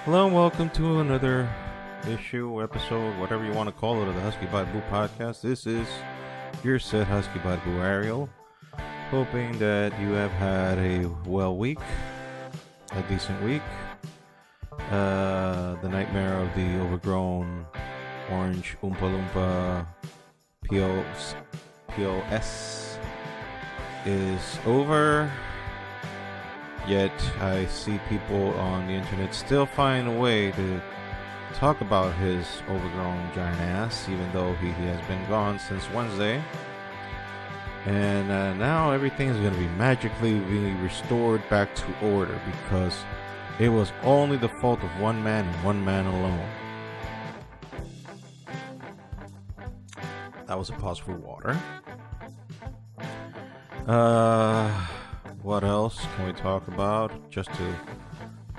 Hello and welcome to another issue, episode, whatever you want to call it, of the Husky Barbu podcast. This is your said Husky Barbu Ariel. Hoping that you have had a a decent week. The nightmare of the overgrown orange Oompa Loompa POS is over. Yet I see people on the internet still find a way to talk about his overgrown giant ass, even though he has been gone since Wednesday. And now everything is going to be magically restored back to order because it was only the fault of one man and one man alone. That was a pause for water. What else can we talk about? Just a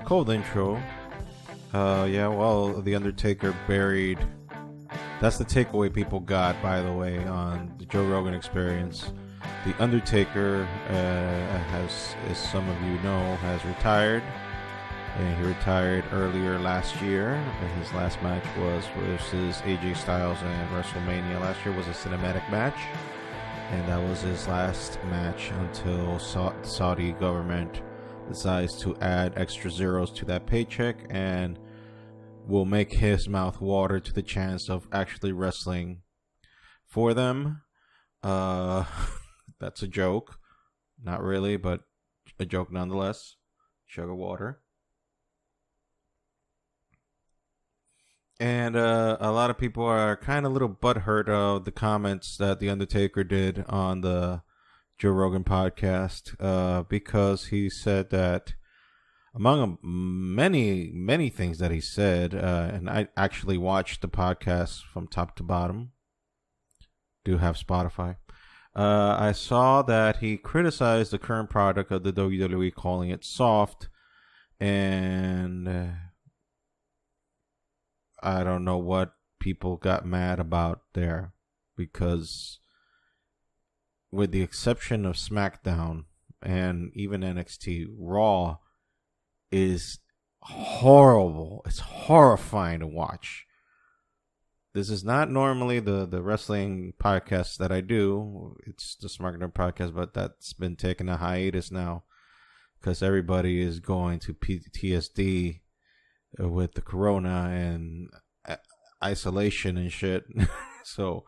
cold intro. The Undertaker buried. That's the takeaway people got, by the way, on the Joe Rogan Experience. The Undertaker, as some of you know, has retired. And he retired earlier last year. And his last match was versus AJ Styles and WrestleMania. Last year was a cinematic match. And that was his last match until Saudi government decides to add extra zeros to that paycheck and will make his mouth water to the chance of actually wrestling for them. That's a joke. Not really, but a joke nonetheless. Sugar water. And a lot of people are kind of a little butthurt of the comments that The Undertaker did on the Joe Rogan podcast because he said that, among many things that he said, and I actually watched the podcast from top to bottom, do have Spotify, I saw that he criticized the current product of the WWE, calling it soft, and I don't know what people got mad about there, because with the exception of SmackDown and even NXT, Raw is horrible. It's horrifying to watch. This is not normally the wrestling podcast that I do. It's the SmackDown podcast, but that's been taking a hiatus now because everybody is going to PTSD with the corona and isolation and shit. So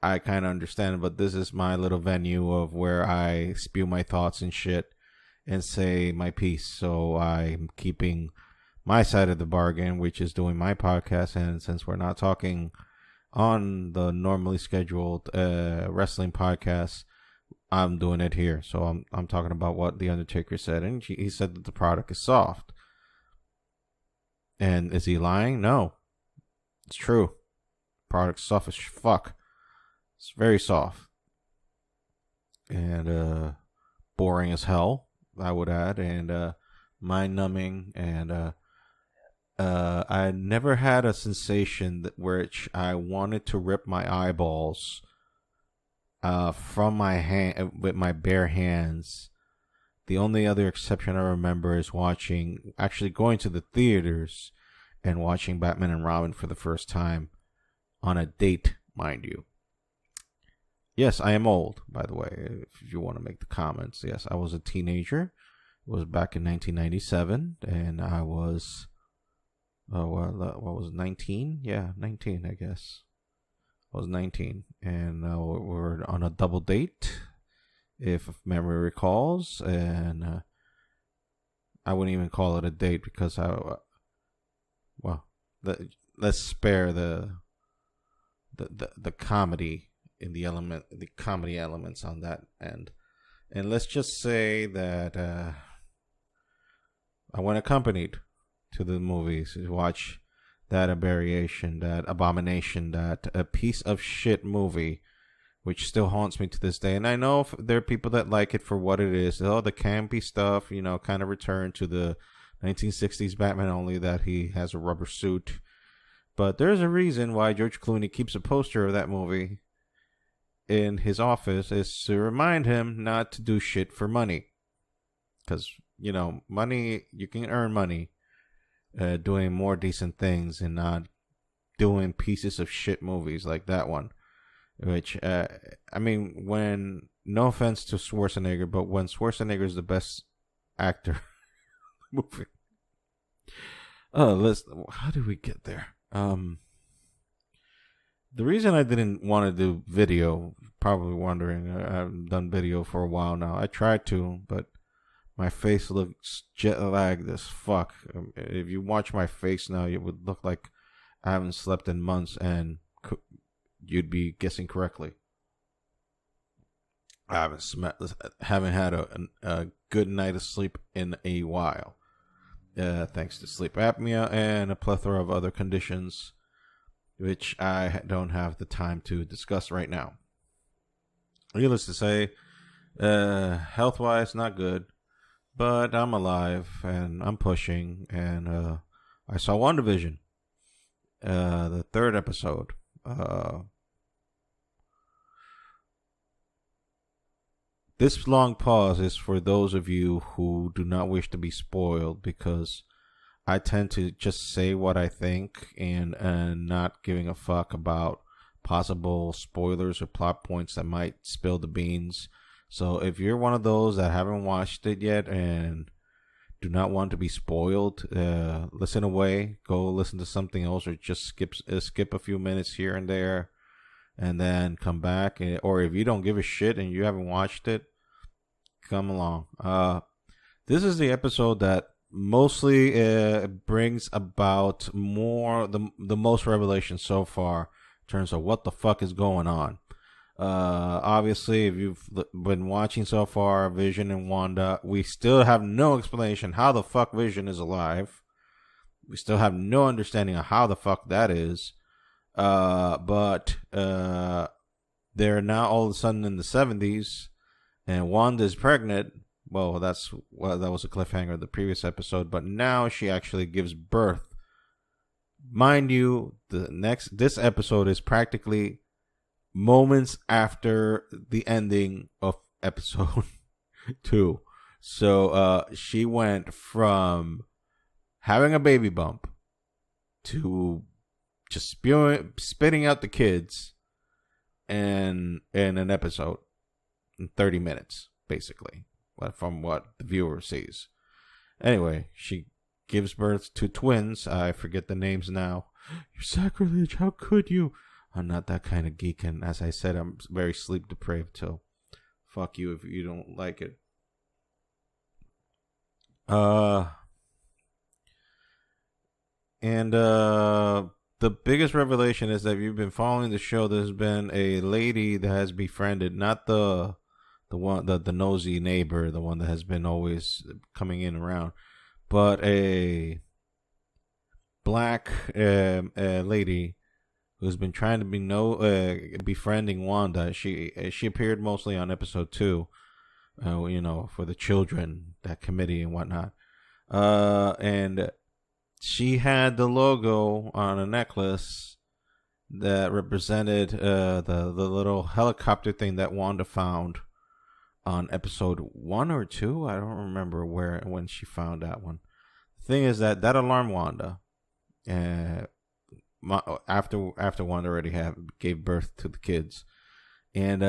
I kind of understand it, but this is my little venue of where I spew my thoughts and shit and say my piece. So I'm keeping my side of the bargain, which is doing my podcast. And since we're not talking on the normally scheduled wrestling podcast, I'm doing it here. So I'm talking about what The Undertaker said, and he said that the product is soft. And is he lying? No. It's true. Product's soft as fuck. It's very soft. And boring as hell, I would add. And mind-numbing. And I never had a sensation which I wanted to rip my eyeballs from my hand with my bare hands. The only other exception I remember is actually going to the theaters and watching Batman and Robin for the first time on a date, mind you. Yes, I am old, by the way, if you want to make the comments. Yes, I was a teenager. It was back in 1997, and I was, what was it, 19? Yeah, 19, I guess. I was 19, and we were on a double date, if memory recalls, and I wouldn't even call it a date because let's spare the comedy in the comedy elements on that end, and let's just say that I went accompanied to the movies to watch that aberration, that abomination, that a piece of shit movie, which still haunts me to this day. And I know there are people that like it for what it is. Oh, the campy stuff, kind of return to the 1960s Batman, only that he has a rubber suit. But there's a reason why George Clooney keeps a poster of that movie in his office, is to remind him not to do shit for money. Because, money, you can earn money. doing more decent things and not doing pieces of shit movies like that one. Which, I mean, no offense to Schwarzenegger, but when Schwarzenegger is the best actor movie. How did we get there? The reason I didn't want to do video, probably wondering, I haven't done video for a while now. I tried to, but my face looks jet lagged as fuck. If you watch my face now, it would look like I haven't slept in months, and you'd be guessing correctly. I haven't had a good night of sleep in a while, thanks to sleep apnea and a plethora of other conditions, which I don't have the time to discuss right now. Needless to say, health-wise, not good, but I'm alive and I'm pushing, and I saw Wandavision, the third episode. This long pause is for those of you who do not wish to be spoiled, because I tend to just say what I think and not giving a fuck about possible spoilers or plot points that might spill the beans. So if you're one of those that haven't watched it yet and do not want to be spoiled, listen away, go listen to something else, or just skip a few minutes here and there, and then come back. Or if you don't give a shit and you haven't watched it, come along. This is the episode that mostly brings about the most revelation so far in terms of what the fuck is going on. Obviously, if you've been watching so far, Vision and Wanda, we still have no explanation how the fuck Vision is alive. We still have no understanding of how the fuck that is. But they're now all of a sudden in the 70s, and Wanda's pregnant. Well, that was a cliffhanger of the previous episode, but now she actually gives birth. Mind you, this episode is practically moments after the ending of episode 2. So she went from having a baby bump to just spitting out the kids in an episode in 30 minutes, basically, from what the viewer sees. Anyway, she gives birth to twins. I forget the names now. You're sacrilege. How could you? I'm not that kind of geek, and as I said, I'm very sleep deprived, so fuck you if you don't like it. The biggest revelation is that if you've been following the show, there's been a lady that has befriended, not the nosy neighbor, the one that has been always coming in around, but a black lady who's been trying to be befriending Wanda. She appeared mostly on episode 2, for the children, that committee and whatnot. And she had the logo on a necklace that represented the little helicopter thing that Wanda found on episode 1 or 2. I don't remember when she found that one. The thing is that alarmed Wanda. After Wanda already gave birth to the kids, and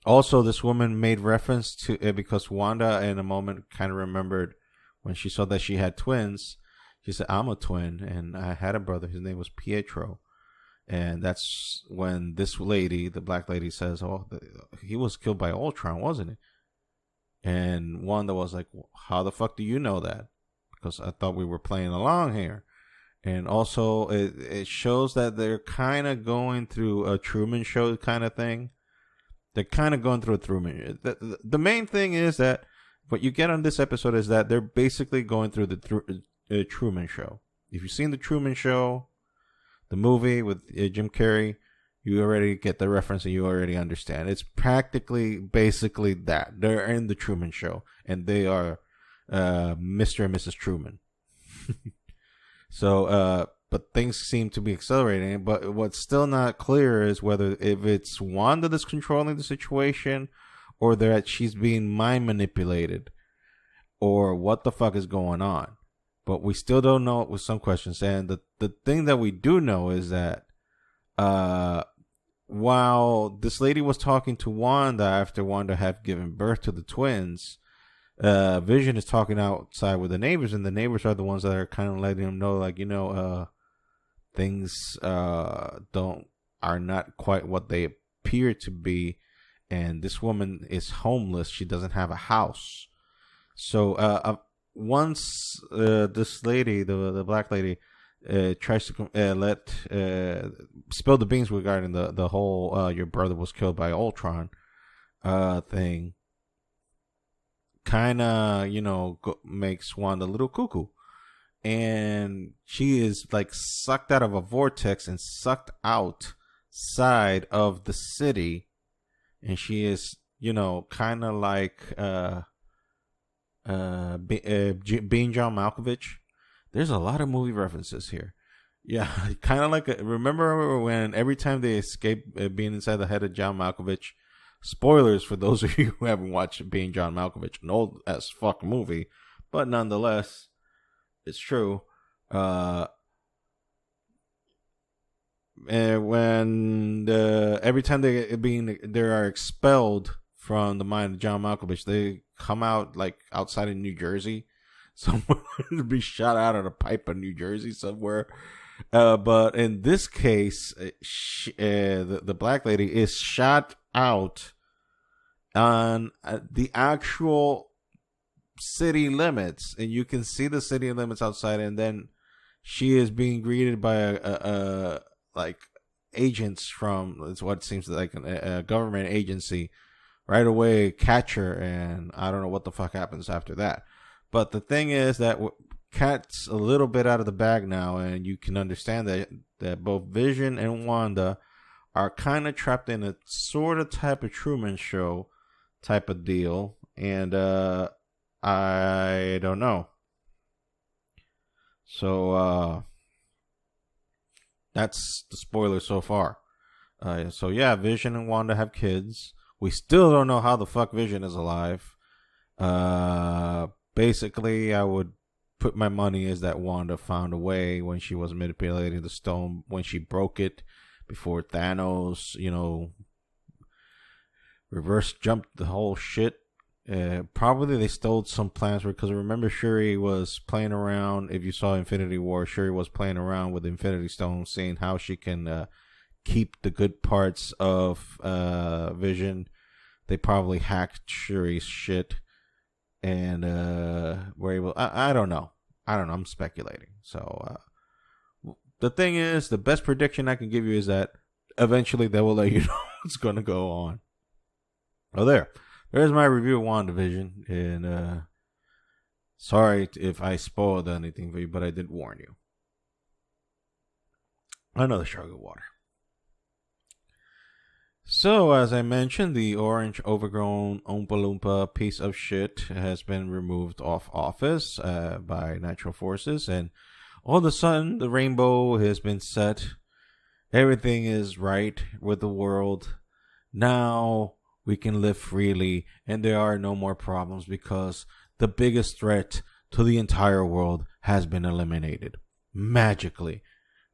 also this woman made reference to it because Wanda in a moment kind of remembered when she saw that she had twins. She said, "I'm a twin, and I had a brother. His name was Pietro." And that's when this lady, the black lady, says, "Oh, he was killed by Ultron, wasn't he?" And Wanda was like, "How the fuck do you know that? Because I thought we were playing along here." And also, it shows that they're kind of going through a Truman Show kind of thing. They're kind of going through a Truman. The main thing is that what you get on this episode is that they're basically going through the Truman Show. If you've seen the Truman Show, the movie with Jim Carrey, you already get the reference and you already understand. It's basically that. They're in the Truman Show, and they are Mr. and Mrs. Truman. So, but things seem to be accelerating. But what's still not clear is if it's Wanda that's controlling the situation, or that she's being mind manipulated, or what the fuck is going on. but we still don't know with some questions. And the thing that we do know is that while this lady was talking to Wanda after Wanda had given birth to the twins, Vision is talking outside with the neighbors, and the neighbors are the ones that are kind of letting him know, like, things are not quite what they appear to be, and this woman is homeless. She doesn't have a house. So once this lady, the black lady, tries to spill the beans regarding the whole your brother was killed by Ultron thing, kind of makes Wanda a little cuckoo, and she is like sucked out of a vortex and sucked outside of the city, and she is kind of like being John Malkovich. There's a lot of movie references here. Yeah, kind of like remember when every time they escape being inside the head of John Malkovich. Spoilers for those of you who haven't watched Being John Malkovich, an old as fuck movie, but nonetheless, it's true. And when every time they are expelled from the mind of John Malkovich, they come out like outside of New Jersey, somewhere to be shot out of a pipe in New Jersey somewhere. But in this case, the black lady is shot out on the actual city limits, and you can see the city limits outside, and then she is being greeted by like agents from, it's what seems like a government agency. Right away catch her, and I don't know what the fuck happens after that. But the thing is that Cat's a little bit out of the bag now, and you can understand that both Vision and Wanda are kind of trapped in a sort of type of Truman Show type of deal, and I don't know. So that's the spoiler so far. So yeah, Vision and Wanda have kids. We still don't know how the fuck Vision is alive. Basically, I would put my money is that Wanda found a way when she was manipulating the stone, when she broke it before Thanos, reverse jumped the whole shit. Probably they stole some plans because remember Shuri was playing around. If you saw Infinity War, Shuri was playing around with Infinity Stone, seeing how she can keep the good parts of Vision. They probably hacked Shuri's shit and were able. I don't know. I'm speculating. So the thing is, the best prediction I can give you is that eventually they will let you know what's going to go on. Oh, there's my review of WandaVision, and sorry if I spoiled anything for you, but I did warn you. Another shrug of water. So, as I mentioned, the orange overgrown Oompa Loompa piece of shit has been removed off office by natural forces, and all of a sudden, the rainbow has been set. Everything is right with the world. Now we can live freely, and there are no more problems because the biggest threat to the entire world has been eliminated magically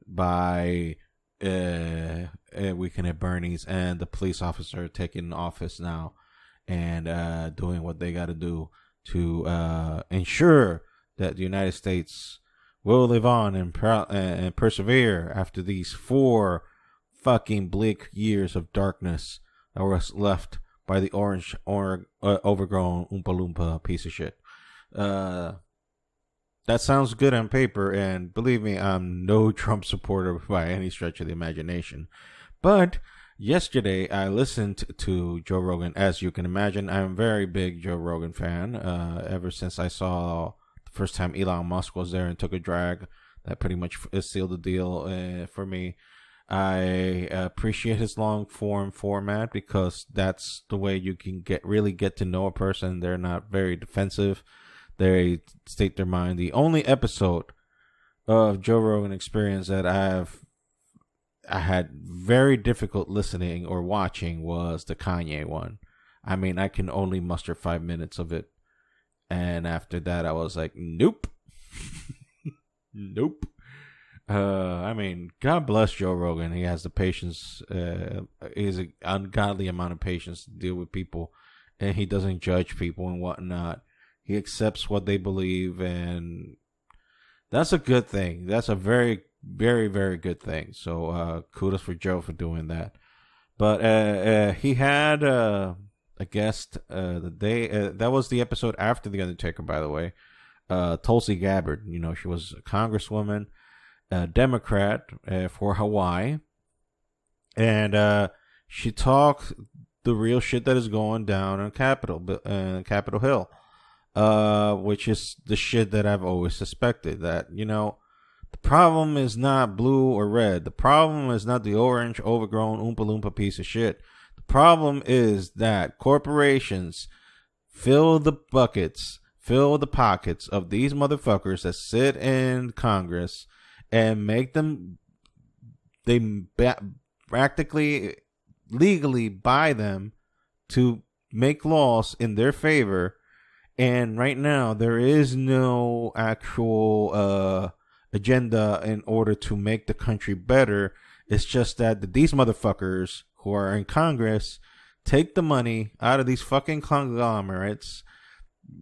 by Weekend at Bernie's and the police officer taking office now and doing what they got to do to ensure that the United States will live on and persevere after these 4 fucking bleak years of darkness that was left by the orange overgrown Oompa Loompa piece of shit. That sounds good on paper, and believe me, I'm no Trump supporter by any stretch of the imagination. But yesterday, I listened to Joe Rogan. As you can imagine, I'm a very big Joe Rogan fan. Ever since I saw the first time Elon Musk was there and took a drag, that pretty much sealed the deal for me. I appreciate his long form format because that's the way you can really get to know a person. They're not very defensive. They state their mind. The only episode of Joe Rogan Experience that I had very difficult listening or watching was the Kanye one. I mean, I can only muster 5 minutes of it. And after that, I was like, nope. Nope. I mean, God bless Joe Rogan. He has the patience. He has an ungodly amount of patience to deal with people, and he doesn't judge people and whatnot. He accepts what they believe, and that's a good thing. That's a very, very, very good thing. So, kudos for Joe for doing that. But he had a guest the day that was the episode after the Undertaker, by the way. Tulsi Gabbard. You know, she was a congresswoman, a Democrat for Hawaii, and she talked the real shit that is going down on Capitol Hill, which is the shit that I've always suspected. That, you know, the problem is not blue or red. The problem is not the orange, overgrown, Oompa Loompa piece of shit. The problem is that corporations fill the buckets, fill the pockets of these motherfuckers that sit in Congress and make them, practically legally buy them to make laws in their favor. And right now, there is no actual agenda in order to make the country better. It's just that these motherfuckers who are in Congress take the money out of these fucking conglomerates,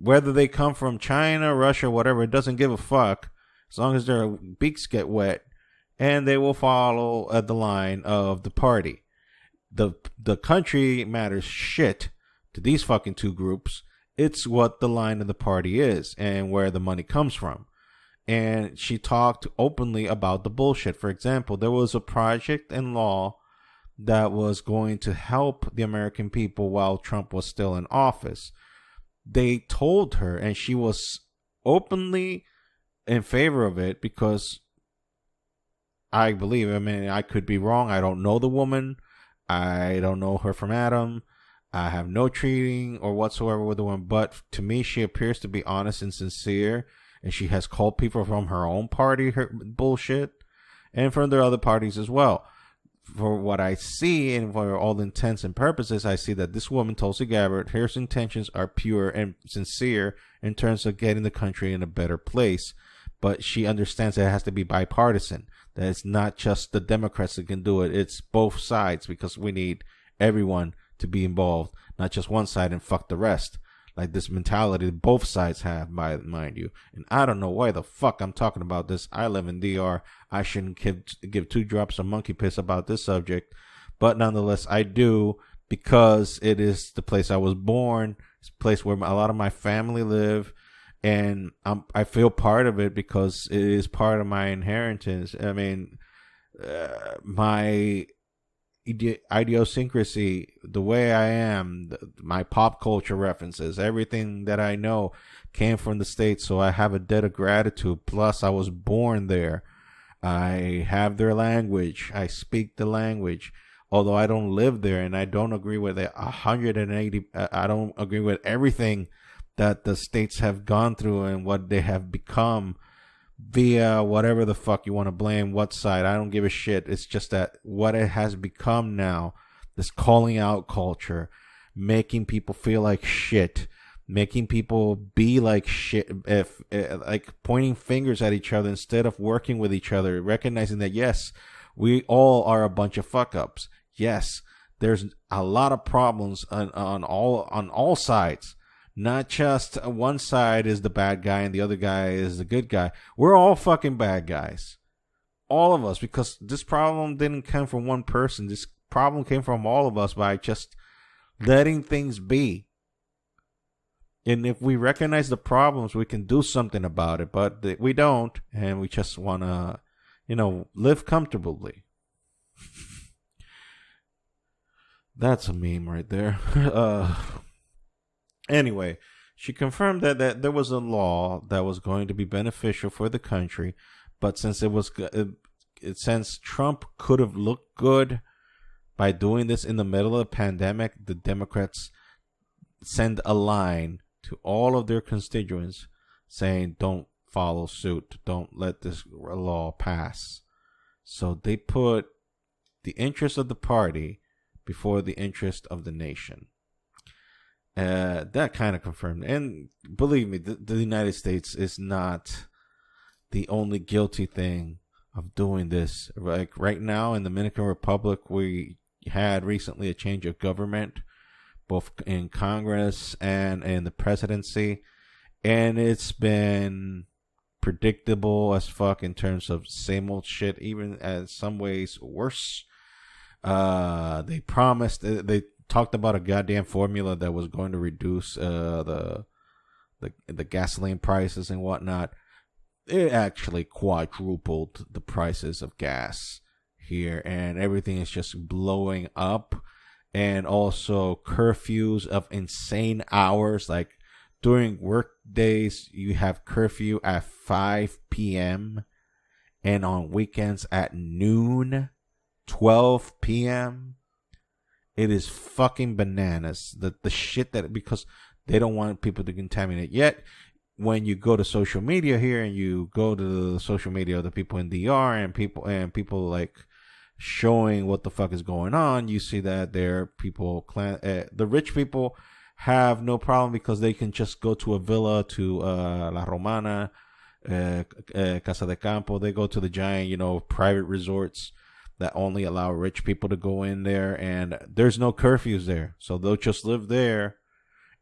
whether they come from China, Russia, whatever. It doesn't give a fuck as long as their beaks get wet, and they will follow the line of the party. The country matters shit to these fucking two groups. It's what the line of the party is and where the money comes from. And she talked openly about the bullshit. For example, there was a project in law that was going to help the American people while Trump was still in office. They told her, and she was openly in favor of it, because I believe, I mean, I could be wrong. I don't know the woman. I don't know her from Adam. I have no treating or whatsoever with the woman, but to me, she appears to be honest and sincere, and she has called people from her own party her bullshit, and from their other parties as well. For what I see, and for all intents and purposes, I see that this woman, Tulsi Gabbard, her intentions are pure and sincere in terms of getting the country in a better place. But she understands that it has to be bipartisan, that it's not just the Democrats that can do it, it's both sides, because we need everyone to be involved, not just one side and fuck the rest. Like this mentality that both sides have, mind you. And I don't know why the fuck I'm talking about this. I live in DR. I shouldn't give two drops of monkey piss about this subject. But nonetheless, I do, because it is the place I was born. It's a place where a lot of my family live. And I feel part of it because it is part of my inheritance. I mean, my idiosyncrasy, the way I am, my pop culture references, everything that I know came from the States, so I have a debt of gratitude. Plus, I was born there. I have their language. I speak the language. Although I don't live there, and I don't agree with it 180, I don't agree with everything that the States have gone through and what they have become via whatever the fuck you want to blame, what side. I don't give a shit. It's just that what it has become now, this calling out culture, making people feel like shit, making people be like shit, like pointing fingers at each other instead of working with each other, recognizing that yes, we all are a bunch of fuck ups. Yes, there's a lot of problems on all sides. Not just one side is the bad guy and the other guy is the good guy. We're all fucking bad guys. All of us, because this problem didn't come from one person. This problem came from all of us by just letting things be. And if we recognize the problems, we can do something about it. But we don't, and we just want to, live comfortably. That's a meme right there. Anyway, she confirmed that there was a law that was going to be beneficial for the country, but since since Trump could have looked good by doing this in the middle of the pandemic, the Democrats send a line to all of their constituents saying, don't follow suit, don't let this law pass. So they put the interest of the party before the interest of the nation. That kind of confirmed. And believe me, the United States is not the only guilty thing of doing this. Like right now in the Dominican Republic, we had recently a change of government, both in Congress and in the presidency, and it's been predictable as fuck in terms of same old shit, even in some ways worse. They promised, they talked about a goddamn formula that was going to reduce the gasoline prices and whatnot. It actually quadrupled the prices of gas here, and everything is just blowing up. And also curfews of insane hours, like during work days you have curfew at 5 p.m. and on weekends at noon, 12 p.m. It is fucking bananas. The shit that, because they don't want people to contaminate. Yet when you go to social media here, and you go to the social media of the people in DR, and people like showing what the fuck is going on, you see that there people, the rich people have no problem because they can just go to a villa, to La Romana, Casa de Campo. They go to the giant, private resorts that only allow rich people to go in there, and there's no curfews there, so they'll just live there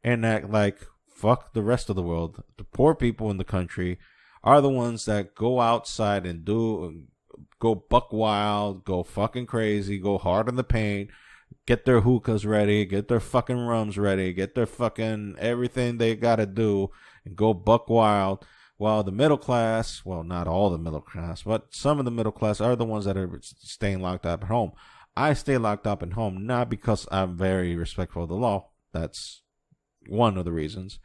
and act like fuck the rest of the world. The poor people in the country are the ones that go outside and go buck wild, go fucking crazy, go hard in the paint, get their hookahs ready, get their fucking rums ready, get their fucking everything they gotta do, and go buck wild. While the middle class, well, not all the middle class, but some of the middle class are the ones that are staying locked up at home. I stay locked up at home not because I'm very respectful of the law. That's one of the reasons.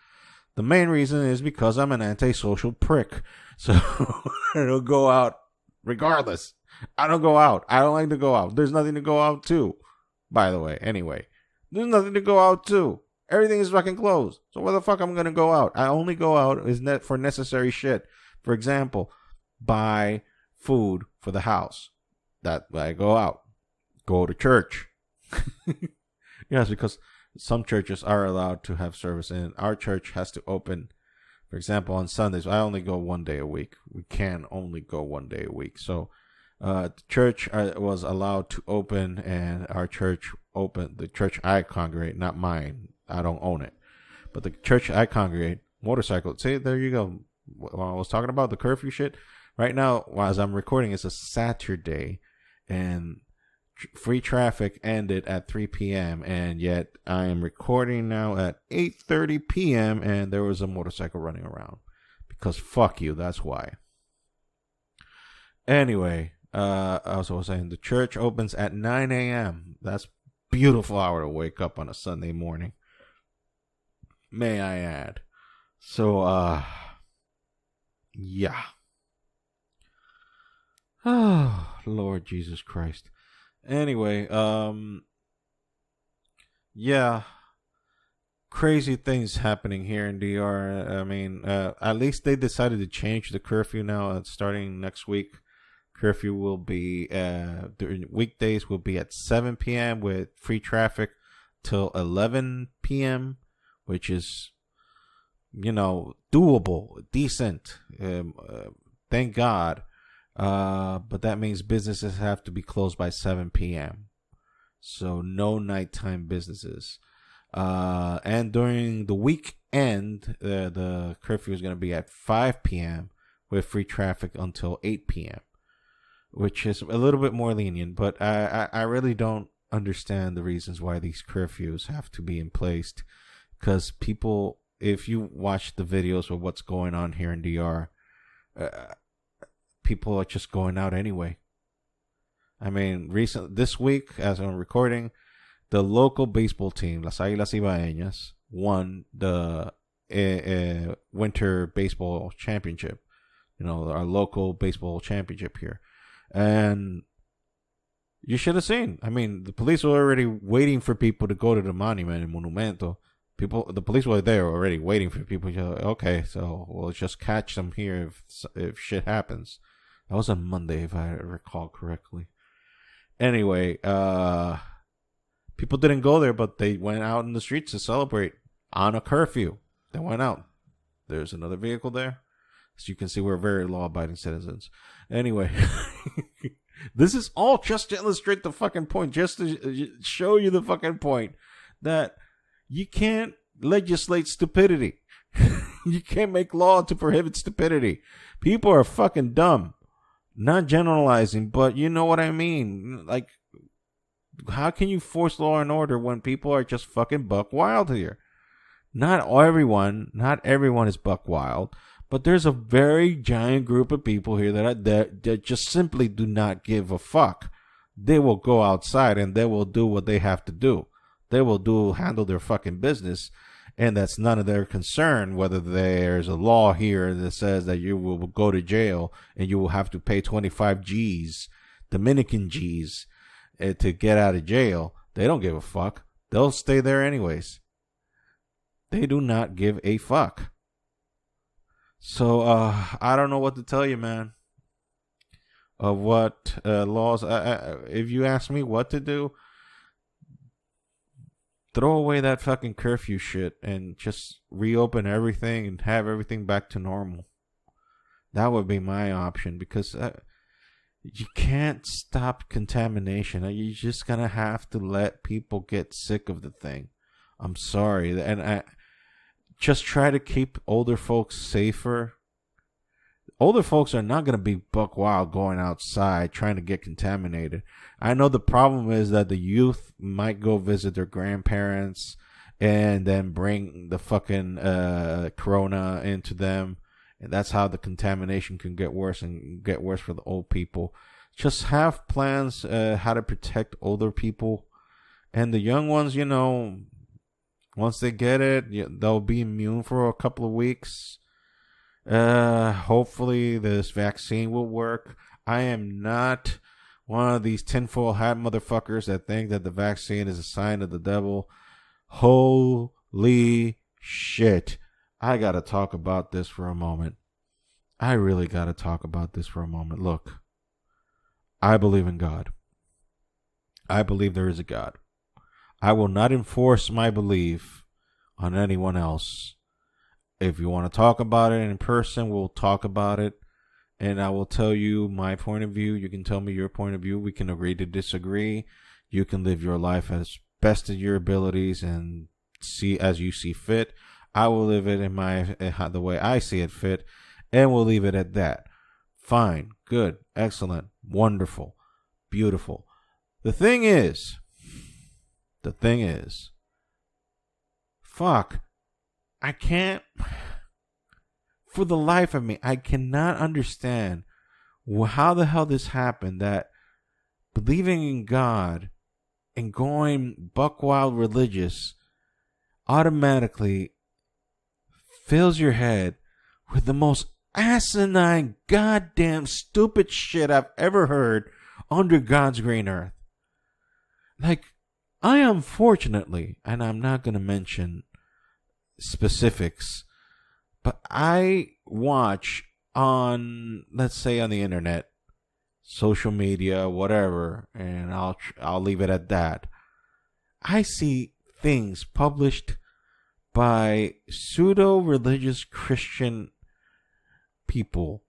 The main reason is because I'm an antisocial prick. So I don't go out regardless. I don't go out. I don't like to go out. There's nothing to go out to, by the way. Anyway, there's nothing to go out to. Everything is fucking closed. So where the fuck I'm going to go out? I only go out for necessary shit. For example, buy food for the house. That I go out. Go to church. Yes, because some churches are allowed to have service, and our church has to open, for example, on Sundays. I only go one day a week. We can only go one day a week. So the church was allowed to open, and our church opened. The church I congregate, not mine. I don't own it. But the church I congregate, motorcycle. See, there you go. When I was talking about the curfew shit, right now, as I'm recording, it's a Saturday, and free traffic ended at 3 p.m. And yet I am recording now at 8:30 p.m. and there was a motorcycle running around. Because fuck you, that's why. Anyway, I was saying the church opens at 9 a.m. That's beautiful hour to wake up on a Sunday morning, may I add. So, yeah. Oh, Lord Jesus Christ. Anyway, yeah. Crazy things happening here in DR. I mean, at least they decided to change the curfew now. Starting next week, curfew will be, during weekdays will be at 7 p.m. with free traffic till 11 p.m., which is, doable, decent. Thank God. But that means businesses have to be closed by 7 p.m. So no nighttime businesses. And during the weekend, the curfew is going to be at 5 p.m. with free traffic until 8 p.m., which is a little bit more lenient. But I really don't understand the reasons why these curfews have to be in place. Because people, if you watch the videos of what's going on here in DR, people are just going out anyway. I mean, this week, as I'm recording, the local baseball team, Las Águilas Ibaeñas, won the winter baseball championship. Our local baseball championship here. And you should have seen. I mean, the police were already waiting for people to go to the monument and Monumento. The police were there already waiting for people. Okay, so we'll just catch them here if shit happens. That was on Monday, if I recall correctly. Anyway, people didn't go there, but they went out in the streets to celebrate on a curfew. They went out. There's another vehicle there. As you can see, we're very law-abiding citizens. Anyway, this is all just to illustrate the fucking point, just to show you the fucking point that you can't legislate stupidity. You can't make law to prohibit stupidity. People are fucking dumb. Not generalizing, but you know what I mean. Like, how can you force law and order when people are just fucking buck wild here? Not everyone is buck wild, but there's a very giant group of people here that just simply do not give a fuck. They will go outside and they will do what they have to do. They will handle their fucking business, and that's none of their concern whether there's a law here that says that you will go to jail and you will have to pay 25 G's, Dominican G's, to get out of jail. They don't give a fuck. They'll stay there anyways. They do not give a fuck. So, I don't know what to tell you, man, of what laws. If you ask me what to do, throw away that fucking curfew shit and just reopen everything and have everything back to normal. That would be my option, because you can't stop contamination. You're just going to have to let people get sick of the thing. I'm sorry. And I just try to keep older folks safer. Older folks are not going to be buck wild going outside trying to get contaminated. I know the problem is that the youth might go visit their grandparents and then bring the fucking corona into them. And that's how the contamination can get worse and get worse for the old people. Just have plans how to protect older people. And the young ones, you know, once they get it, they'll be immune for a couple of weeks. Hopefully this vaccine will work. I am not one of these tinfoil hat motherfuckers that think that the vaccine is a sign of the devil. Holy shit. I gotta talk about this for a moment. I really gotta talk about this for a moment. Look, I believe in God. I believe there is a God. I will not enforce my belief on anyone else. If you want to talk about it in person, we'll talk about it. And I will tell you my point of view. You can tell me your point of view. We can agree to disagree. You can live your life as best of your abilities and see as you see fit. I will live it in the way I see it fit, and we'll leave it at that. Fine, good, excellent, wonderful, beautiful. The thing is, fuck, I can't, for the life of me, I cannot understand how the hell this happened, that believing in God and going buck wild religious automatically fills your head with the most asinine, goddamn stupid shit I've ever heard under God's green earth. Like, I unfortunately, and I'm not going to mention specifics, but I watch on, let's say on the internet, social media, whatever, and I'll leave it at that. I see things published by pseudo-religious Christian people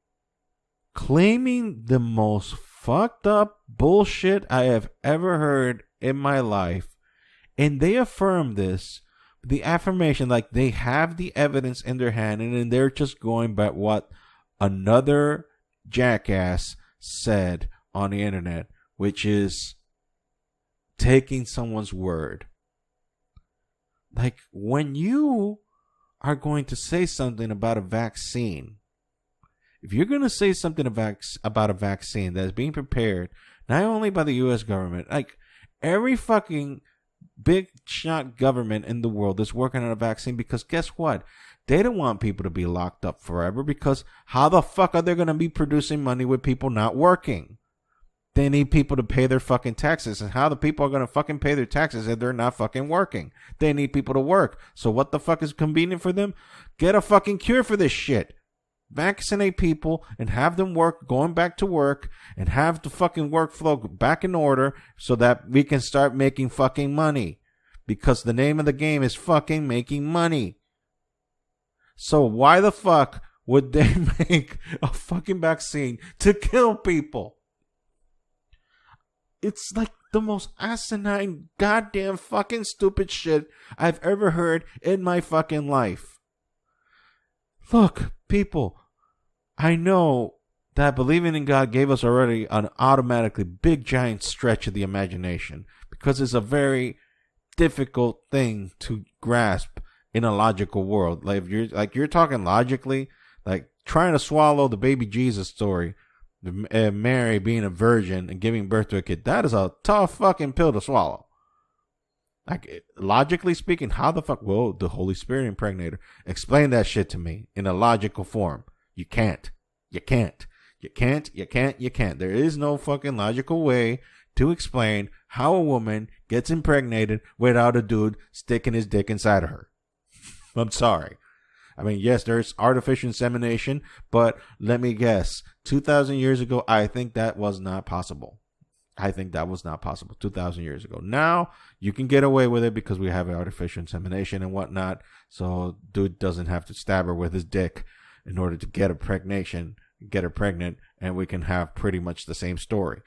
claiming the most fucked up bullshit I have ever heard in my life, and they affirm this, the affirmation, like they have the evidence in their hand, and then they're just going by what another jackass said on the internet, which is taking someone's word. Like, when you are going to say something about a vaccine, if you're going to say something about a vaccine that is being prepared not only by the U.S. government, like every fucking big shot government in the world is working on a vaccine, because guess what? They don't want people to be locked up forever, because how the fuck are they going to be producing money with people not working? They need people to pay their fucking taxes. And how the people are going to fucking pay their taxes if they're not fucking working? They need people to work. So what the fuck is convenient for them? Get a fucking cure for this shit. Vaccinate people and have them work, going back to work, and have the fucking workflow back in order so that we can start making fucking money. Because the name of the game is fucking making money. So why the fuck would they make a fucking vaccine to kill people? It's like the most asinine, goddamn fucking stupid shit I've ever heard in my fucking life. Look, people, I know that believing in God gave us already an automatically big giant stretch of the imagination because it's a very difficult thing to grasp in a logical world. Like if you're talking logically, like trying to swallow the baby Jesus story, Mary being a virgin and giving birth to a kid, that is a tough fucking pill to swallow. Like, logically speaking, how the fuck will the Holy Spirit impregnate her? Explain that shit to me in a logical form. You can't. You can't. You can't. You can't. You can't. There is no fucking logical way to explain how a woman gets impregnated without a dude sticking his dick inside of her. I'm sorry. I mean, yes, there's artificial insemination, but let me guess. 2,000 years ago, I think that was not possible. 2,000 years ago. Now, you can get away with it because we have artificial insemination and whatnot. So, dude doesn't have to stab her with his dick in order to get her pregnant, and we can have pretty much the same story.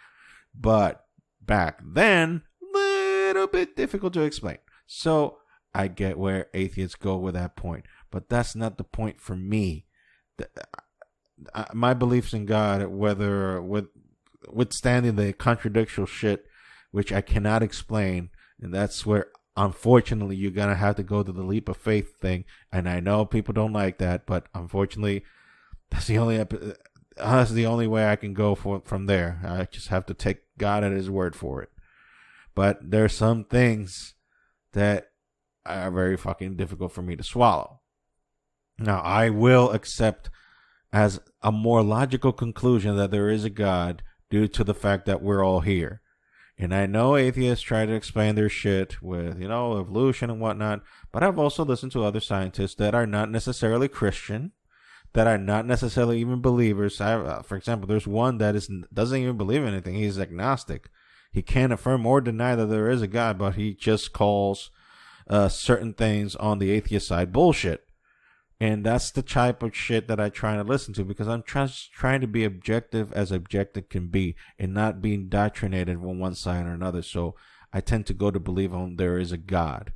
But back then, little bit difficult to explain. So, I get where atheists go with that point. But that's not the point for me. My beliefs in God, whether withstanding the contradictional shit, which I cannot explain, and that's where, unfortunately, you're going to have to go to the leap of faith thing. And I know people don't like that, but unfortunately, that's the only way I can go from there. I just have to take God at his word for it. But there's some things that are very fucking difficult for me to swallow. Now, I will accept as a more logical conclusion that there is a God due to the fact that we're all here. And I know atheists try to explain their shit with, evolution and whatnot, but I've also listened to other scientists that are not necessarily Christian, that are not necessarily even believers. For example, there's one that doesn't even believe in anything. He's agnostic. He can't affirm or deny that there is a God, but he just calls certain things on the atheist side bullshit. And that's the type of shit that I try to listen to because I'm trying to be objective as objective can be and not being indoctrinated on one side or another. So I tend to go to believe on there is a God.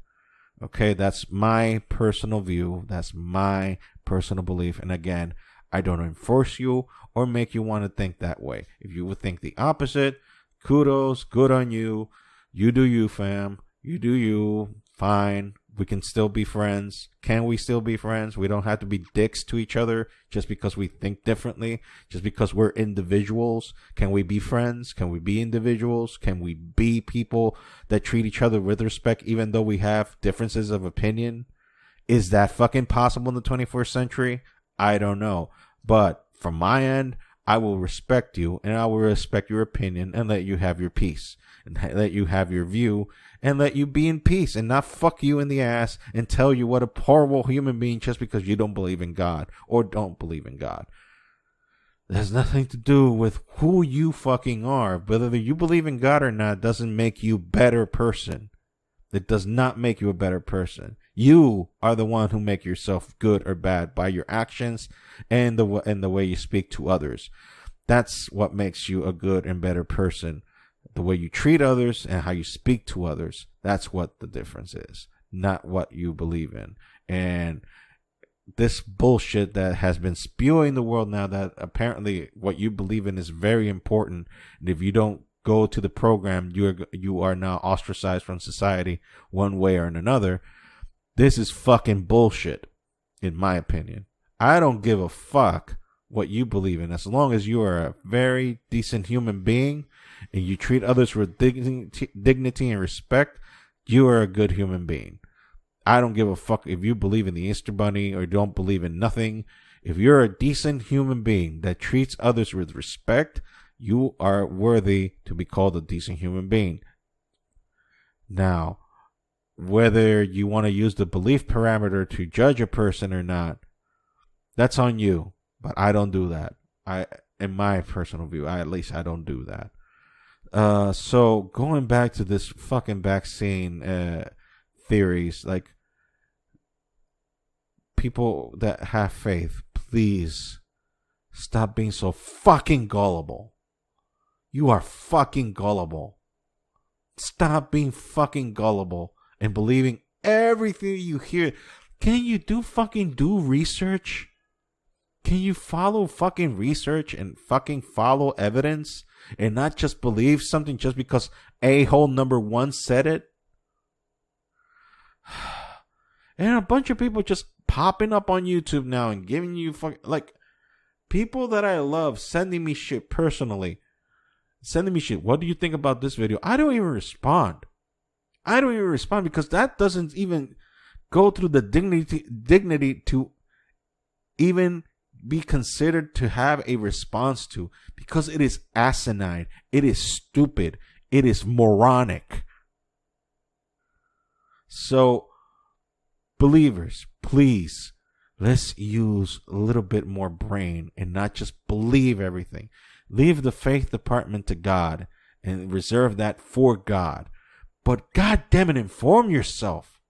Okay, that's my personal view. That's my personal belief. And again, I don't enforce you or make you want to think that way. If you would think the opposite, kudos, good on you. You do you, fam. You do you. Fine. We can still be friends. Can we still be friends? We don't have to be dicks to each other just because we think differently, just because we're individuals. Can we be friends? Can we be individuals? Can we be people that treat each other with respect even though we have differences of opinion? Is that fucking possible in the 21st century? I don't know. But from my end, I will respect you and I will respect your opinion and let you have your peace and let you have your view and let you be in peace and not fuck you in the ass and tell you what a horrible human being just because you don't believe in God or don't believe in God. It has nothing to do with who you fucking are. Whether you believe in God or not doesn't make you a better person. It does not make you a better person. You are the one who make yourself good or bad by your actions and the way you speak to others. That's what makes you a good and better person. The way you treat others and how you speak to others. That's what the difference is, not what you believe in. And this bullshit that has been spewing the world now that apparently what you believe in is very important. And if you don't go to the program, you are now ostracized from society one way or another. This is fucking bullshit, in my opinion. I don't give a fuck what you believe in. As long as you are a very decent human being and you treat others with dignity and respect, you are a good human being. I don't give a fuck if you believe in the Easter Bunny or don't believe in nothing. If you're a decent human being that treats others with respect, you are worthy to be called a decent human being. Now, whether you want to use the belief parameter to judge a person or not, that's on you. But I don't do that. In my personal view, at least I don't do that. So going back to this fucking vaccine theories, like people that have faith, please stop being so fucking gullible. You are fucking gullible. Stop being fucking gullible and believing everything you hear. Can you do research? Can you follow fucking research and fucking follow evidence and not just believe something just because a-hole number one said it? And a bunch of people just popping up on YouTube now and giving you like people that I love sending me shit personally. Sending me shit. What do you think about this video? I don't even respond. Because that doesn't even go through the dignity to even be considered to have a response to, because it is asinine, it is stupid, it is moronic. So, believers, please, let's use a little bit more brain and not just believe everything. Leave the faith department to God and reserve that for God. But God damn it, inform yourself.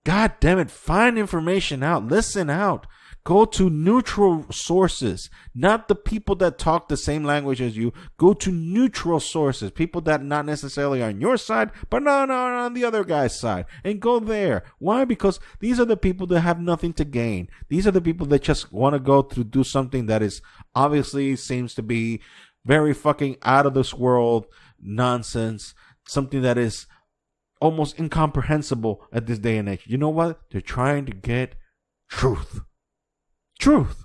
God damn it, find information out, listen out. Go to neutral sources, not the people that talk the same language as you. Go to neutral sources, people that not necessarily on your side, but not on the other guy's side. And go there. Why? Because these are the people that have nothing to gain. These are the people that just want to go to do something that is obviously seems to be very fucking out of this world nonsense. Something that is almost incomprehensible at this day and age. You know what? They're trying to get truth. Truth.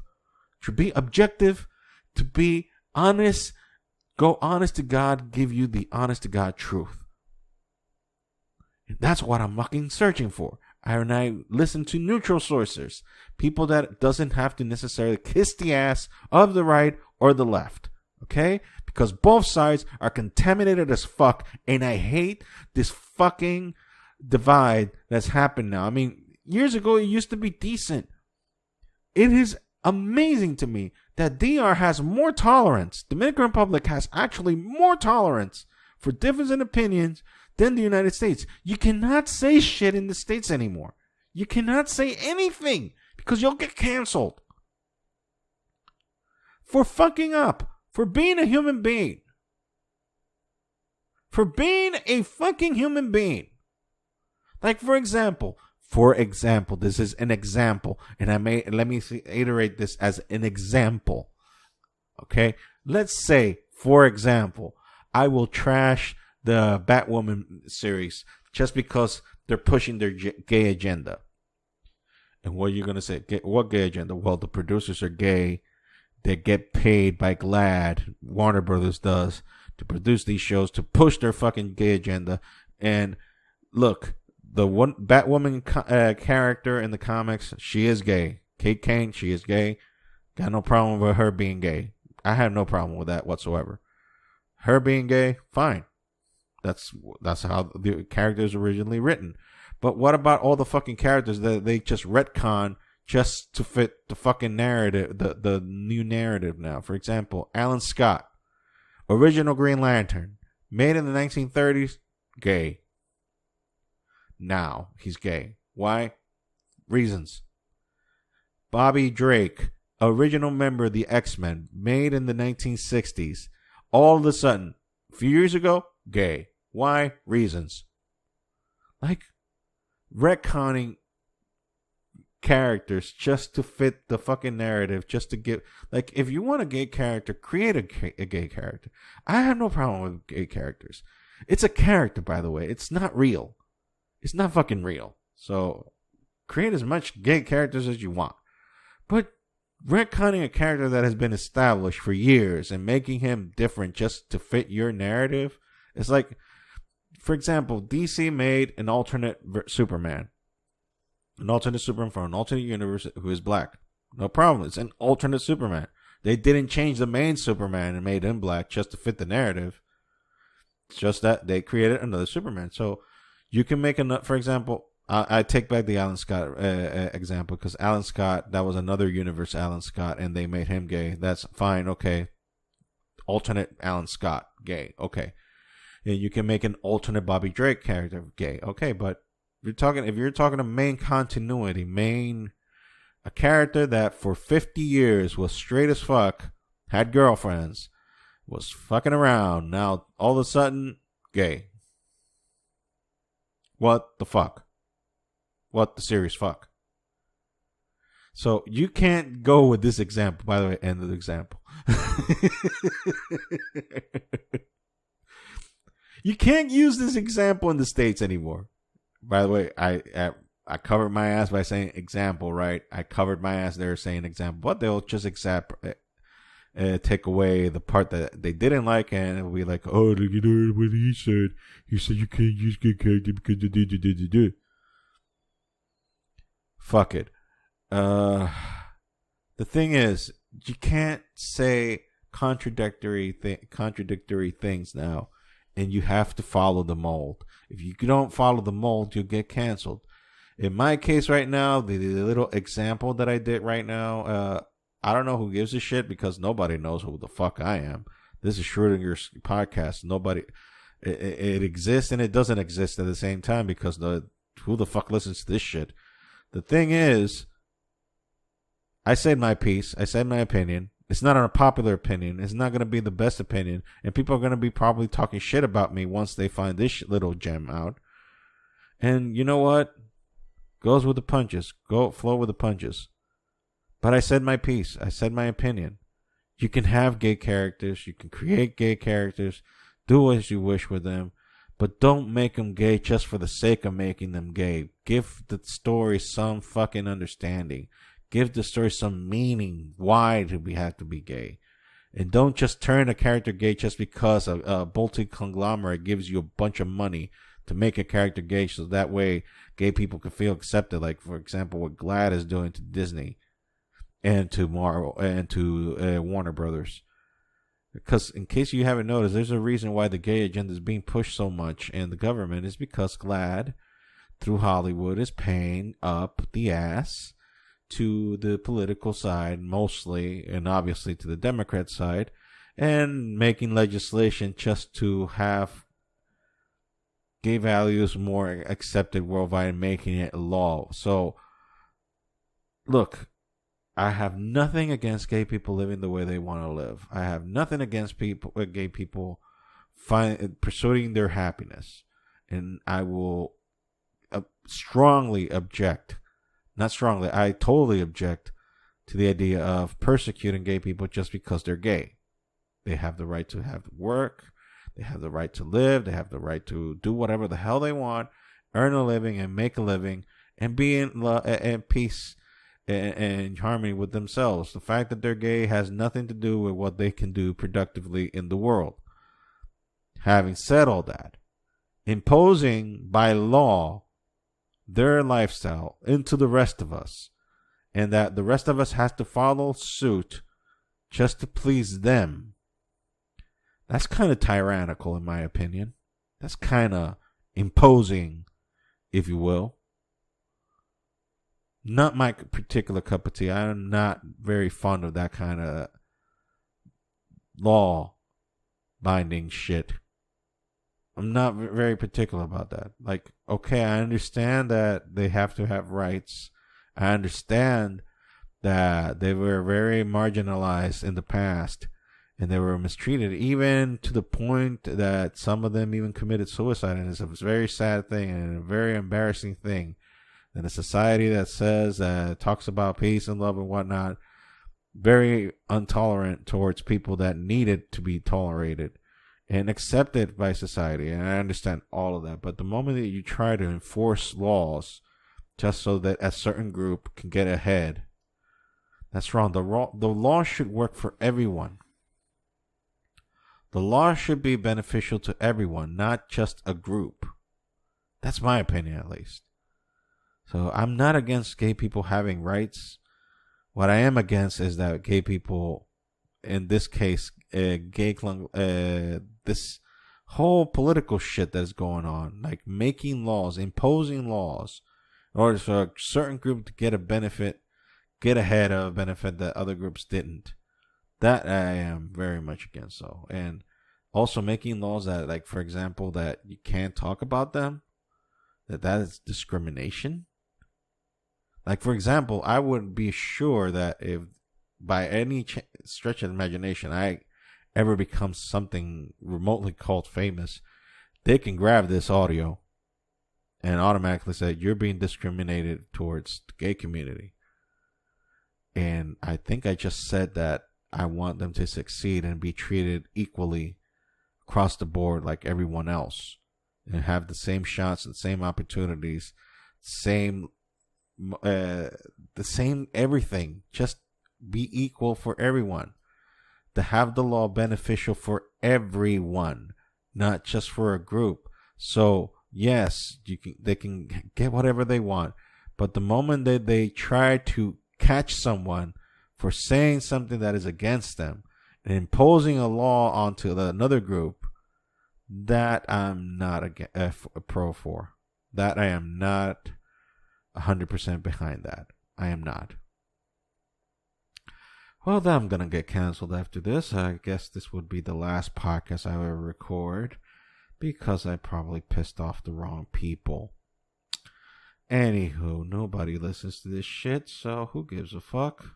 To be objective, to be honest, go honest to God, give you the honest to God truth. And that's what I'm fucking searching for. And I listen to neutral sources, people that doesn't have to necessarily kiss the ass of the right or the left. Okay? Because both sides are contaminated as fuck, and I hate this fucking divide that's happened now. I mean, years ago it used to be decent. It is amazing to me that DR has more tolerance. Dominican Republic has actually more tolerance for difference in opinions than the United States. You cannot say shit in the States anymore. You cannot say anything because you'll get canceled for fucking up, for being a human being, for being a fucking human being. Like, for example, this is an example, and let me iterate this as an example. Okay, let's say, for example, I will trash the Batwoman series just because they're pushing their gay agenda. And what are you gonna say? What gay agenda? Well, the producers are gay. They get paid by GLAAD, Warner Brothers does, to produce these shows to push their fucking gay agenda. And look, the one Batwoman character in the comics, she is gay. Kate Kane, she is gay. Got no problem with her being gay. I have no problem with that whatsoever. Her being gay, fine. That's how the character is originally written. But what about all the fucking characters that they just retcon just to fit the fucking narrative, the new narrative now? For example, Alan Scott, original Green Lantern, made in the 1930s, gay. Now he's gay. Why? Reasons. Bobby Drake, original member of the X-Men, made in the 1960s, all of a sudden, a few years ago, gay. Why? Reasons. Like, retconning characters just to fit the fucking narrative, just to give, like, if you want a gay character, create a gay character. I have no problem with gay characters. It's a character, by the way. It's not real. It's not fucking real. So create as much gay characters as you want. But retconning a character that has been established for years and making him different just to fit your narrative, it's like, for example, DC made an alternate Superman. An alternate Superman from an alternate universe who is black. No problem. It's an alternate Superman. They didn't change the main Superman and made him black just to fit the narrative. It's just that they created another Superman. So you can make another, for example, I take back the Alan Scott example, because Alan Scott, that was another universe Alan Scott, and they made him gay. That's fine, okay. Alternate Alan Scott, gay, okay. And you can make an alternate Bobby Drake character gay, okay. But if you're talking a main continuity, main A character that for 50 years was straight as fuck, had girlfriends, was fucking around. Now, all of a sudden, gay. What the fuck? What the serious fuck? So you can't go with this example. By the way, end of the example. You can't use this example in the States anymore. By the way, I covered my ass by saying example, right? I covered my ass there saying example, but they'll just take away the part that they didn't like, and it'll be like, oh, you know what he said? He said you can't use gay character because do. Fuck it. The thing is, you can't say contradictory things now, and you have to follow the mold. If you don't follow the mold, you'll get canceled. In my case right now, the little example that I did right now, I don't know who gives a shit because nobody knows who the fuck I am. This is Schrodinger's podcast. Nobody, it exists and it doesn't exist at the same time because who the fuck listens to this shit? The thing is, I said my piece. I said my opinion. It's not an unpopular opinion. It's not going to be the best opinion. And people are going to be probably talking shit about me once they find this little gem out. And you know what? Goes with the punches. Flow with the punches. But I said my piece. I said my opinion. You can have gay characters. You can create gay characters. Do as you wish with them. But don't make them gay just for the sake of making them gay. Give the story some fucking understanding. Give the story some meaning. Why do we have to be gay? And don't just turn a character gay just because a multi-conglomerate gives you a bunch of money to make a character gay so that way gay people can feel accepted. Like, for example, what GLAAD is doing to Disney and to Marvel and to Warner Brothers. Because in case you haven't noticed, there's a reason why the gay agenda is being pushed so much in the government is because GLAAD, through Hollywood, is paying up the ass to the political side mostly, and obviously to the Democrat side, and making legislation just to have gay values more accepted worldwide and making it law. So, look, I have nothing against gay people living the way they want to live. I have nothing against gay people pursuing their happiness. And I will strongly object. Not strongly, I totally object to the idea of persecuting gay people just because they're gay. They have the right to have work. They have the right to live. They have the right to do whatever the hell they want, earn a living and make a living, and be in peace and harmony with themselves. The fact that they're gay has nothing to do with what they can do productively in the world. Having said all that, imposing by law their lifestyle into the rest of us, and that the rest of us has to follow suit just to please them, that's kind of tyrannical in my opinion. That's kind of imposing, if you will. Not my particular cup of tea. I'm not very fond of that kind of law binding shit. I'm not very particular about that. Like, okay, I understand that they have to have rights. I understand that they were very marginalized in the past and they were mistreated, even to the point that some of them even committed suicide. And it's a very sad thing and a very embarrassing thing that a society that says, talks about peace and love and whatnot, very intolerant towards people that needed to be tolerated and accepted by society. And I understand all of that. But the moment that you try to enforce laws just so that a certain group can get ahead, that's wrong. The law should work for everyone. The law should be beneficial to everyone, not just a group. That's my opinion, at least. So I'm not against gay people having rights. What I am against is that gay people, in this case, this whole political shit that's going on, like making laws, imposing laws, in order for a certain group to get a benefit, get ahead of a benefit that other groups didn't. That I am very much against. So, and also making laws that, like, for example, that you can't talk about them, that is discrimination. Like, for example, I would be sure that if by any stretch of imagination I ever become something remotely called famous, they can grab this audio and automatically say, you're being discriminated towards the gay community. And I think I just said that I want them to succeed and be treated equally across the board like everyone else, and have the same shots and same opportunities, the same everything. Just be equal for everyone. To have the law beneficial for everyone, not just for a group. So yes, they can get whatever they want, but the moment that they try to catch someone for saying something that is against them and imposing a law onto another group, that I'm not a pro for. That I am not 100% behind that. I am not. Well, then I'm going to get canceled after this. I guess this would be the last podcast I ever record, because I probably pissed off the wrong people. Anywho, nobody listens to this shit, so who gives a fuck?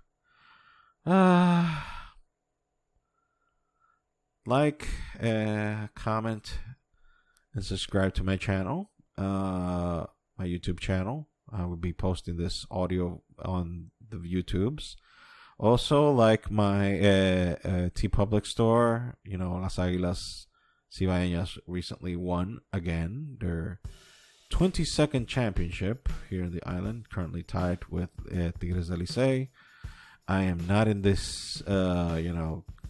Like, comment, and subscribe to my channel, my YouTube channel. I will be posting this audio on the YouTubes. Also, like my TeePublic store, Las Águilas Cibaeñas recently won again their 22nd championship here in the island, currently tied with Tigres del Licey. I am not in this,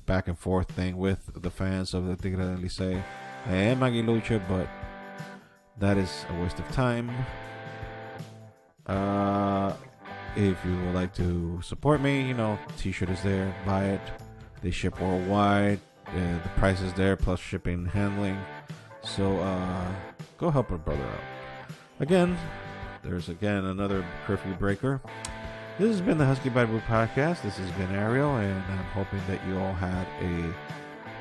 back and forth thing with the fans of the Tigres del Licey. I am Aguilucho, but that is a waste of time. If you would like to support me, t-shirt is there, buy it. They ship worldwide. The price is there, plus shipping and handling. So go help a brother out. Again, there's another curfew breaker. This has been the Husky Barbu podcast. This has been Ariel, and I'm hoping that you all had a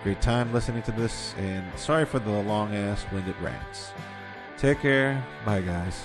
great time listening to this. And sorry for the long ass winded rants. Take care. Bye, guys.